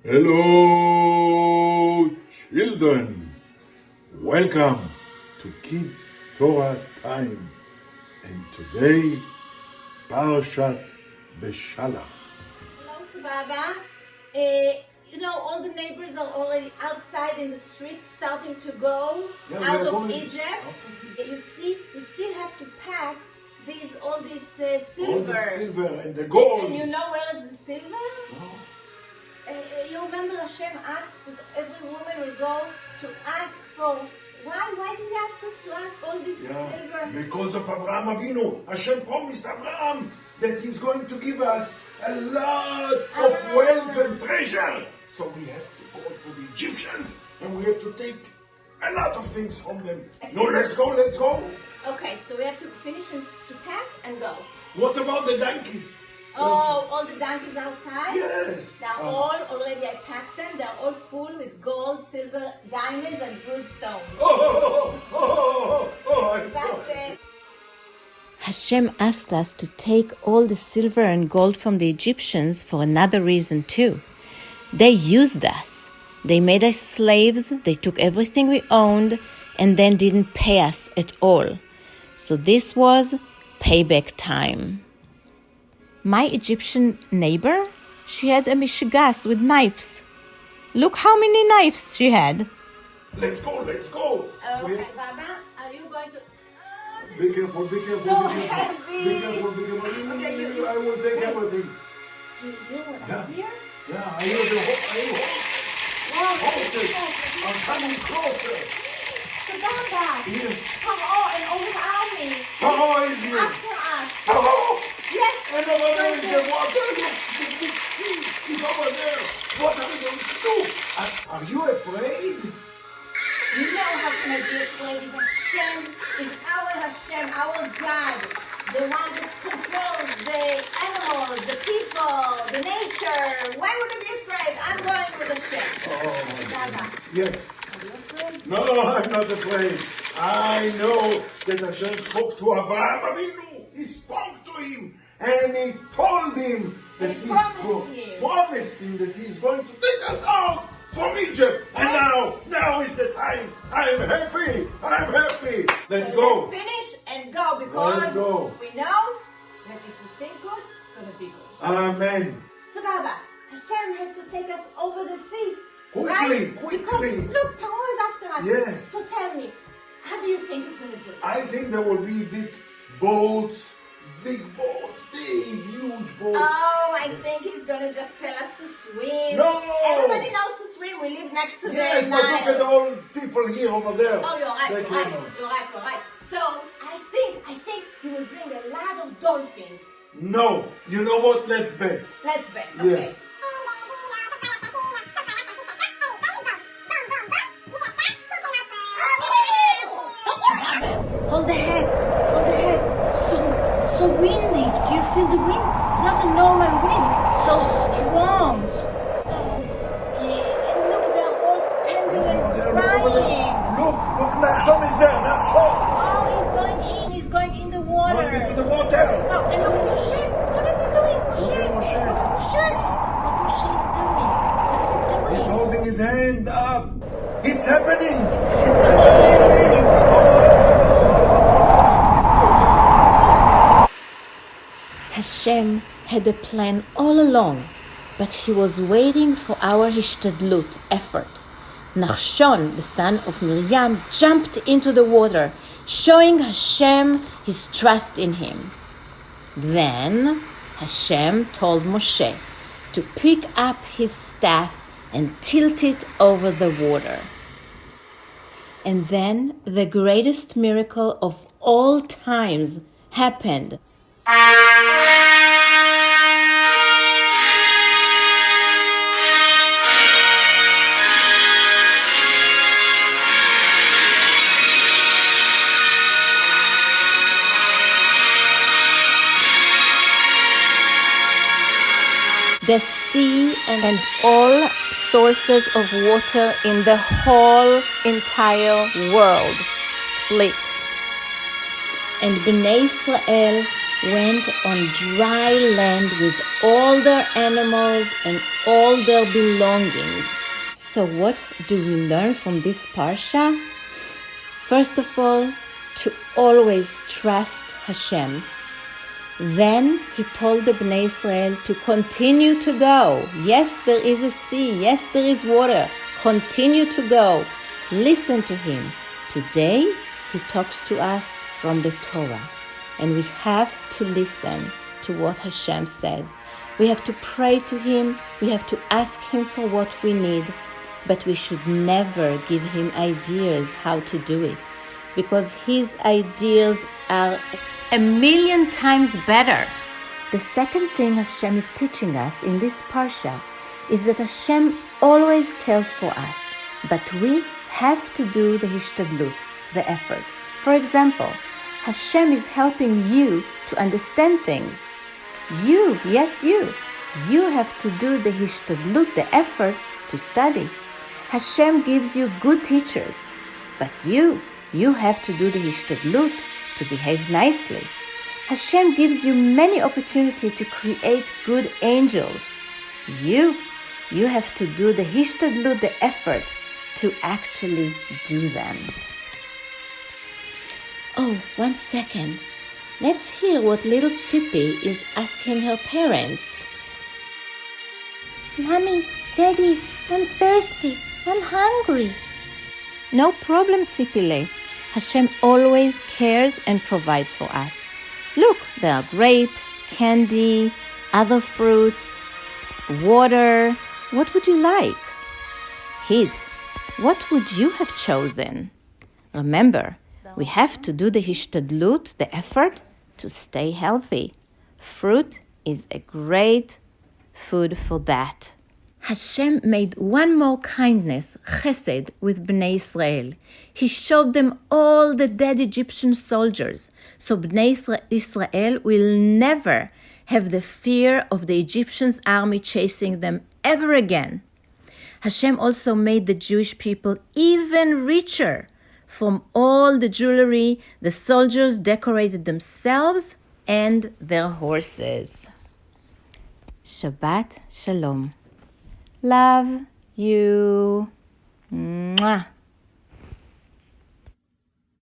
Hello, children. Welcome to Kids Torah Time. And today, Parsha BeShalach. Hello, Sabbaba. All the neighbors are already outside in the street starting to go out of Egypt. You see, we still have to pack all this silver. All the silver and the gold. And you know where is the silver? No. You remember Hashem asked that every woman will go to ask for. Why did he ask us to ask all this silver? Because of Abraham Avinu. Hashem promised Abraham that he's going to give us a lot of wealth and treasure. So we have to go to the Egyptians and we have to take a lot of things from them. No, let's go. Okay, so we have to finish and to pack and go. What about the donkeys? Oh, all the donkeys outside? Yes. They're all already, I packed them. They're all full with gold, silver, diamonds, and good stones. That's it. Hashem asked us to take all the silver and gold from the Egyptians for another reason too. They used us. They made us slaves, they took everything we owned, and then didn't pay us at all. So this was payback time. My Egyptian neighbor, she had a mishigas with knives. Look how many knives she had. Let's go. Okay, Baba, are you going to... Be careful. So heavy. Be careful. Okay, I will take everything. Do you hear what I hear? Yeah, I hear the horses. I'm coming closer. Sabbaba. Yes. Paro and all the army. Paro is here. After us. Paro. Yes. And over there is the water. The big sea is over there. What are we going to do? Are you afraid? You know how can I be afraid if Hashem is our Hashem, our God, the one that controls the animals, the people, the nature. Why would I be afraid? I'm going with Hashem. Oh, Baba. yes. Are you afraid? No, I'm not afraid. I know that Hashem spoke to Abraham Avinu. He spoke to him and he told him that he promised him that he's going to take us out from Egypt. And now is the time. I'm happy. Let's go. Let's finish and go because Let's go. we know that if we think good, it's going to be good. Amen. So Baba, Hashem has to take us over the sea. Quickly. Because look, Paro is after us. Yes. So tell me, how do you think he's going to do it? I think there will be big boats, huge boats. Oh, I think he's going to just tell us to swim. No! Everybody knows to swim. We live next to the Yes, but look at all people here over there. Oh, you're right. So I think he will bring a lot of dolphins. No, you know what? Let's bet. Let's bet. Okay. Yes. Hold the head. So windy. Do you feel the wind? It's not a normal wind. So strong. And look, they're all standing and crying. Look, Nachshon is there. Nachshon. Oh, he's going in the water. Going into the water. Oh, and look at Moshe. What is he doing? Moshe. Look at Moshe. What Moshe is doing? What is he doing? He's holding his hand up. It's happening. Hashem had a plan all along, but he was waiting for our hishtadlut, effort. Nachshon, the son of Miriam, jumped into the water, showing Hashem his trust in him. Then Hashem told Moshe to pick up his staff and tilt it over the water. And then the greatest miracle of all times happened. The sea and all sources of water in the whole entire world split. And Bnei Israel went on dry land with all their animals and all their belongings. So what do we learn from this Parsha? First of all, to always trust Hashem. Then he told the Bnei Israel to continue to go. Yes, there is a sea. Yes, there is water. Continue to go. Listen to him. Today, he talks to us from the Torah. And we have to listen to what Hashem says. We have to pray to him. We have to ask him for what we need. But we should never give him ideas how to do it, because his ideas are 1,000,000 times better. The second thing Hashem is teaching us in this Parsha is that Hashem always cares for us, but we have to do the hishtadlut, the effort. For example, Hashem is helping you to understand things. You have to do the hishtadlut, the effort to study. Hashem gives you good teachers, but you have to do the hishtadlut to behave nicely. Hashem gives you many opportunities to create good angels. You have to do the hishtadlut, the effort to actually do them. Oh, 1 second. Let's hear what little Tzipi is asking her parents. Mommy, Daddy, I'm thirsty. I'm hungry. No problem, Tzipile. Hashem always cares and provides for us. Look, there are grapes, candy, other fruits, water. What would you like? Kids, what would you have chosen? Remember, we have to do the hishtadlut, the effort, to stay healthy. Fruit is a great food for that. Hashem made one more kindness, chesed, with Bnei Israel. He showed them all the dead Egyptian soldiers, so Bnei Israel will never have the fear of the Egyptians' army chasing them ever again. Hashem also made the Jewish people even richer. From all the jewelry, the soldiers decorated themselves and their horses. Shabbat Shalom. Love you. Mwah.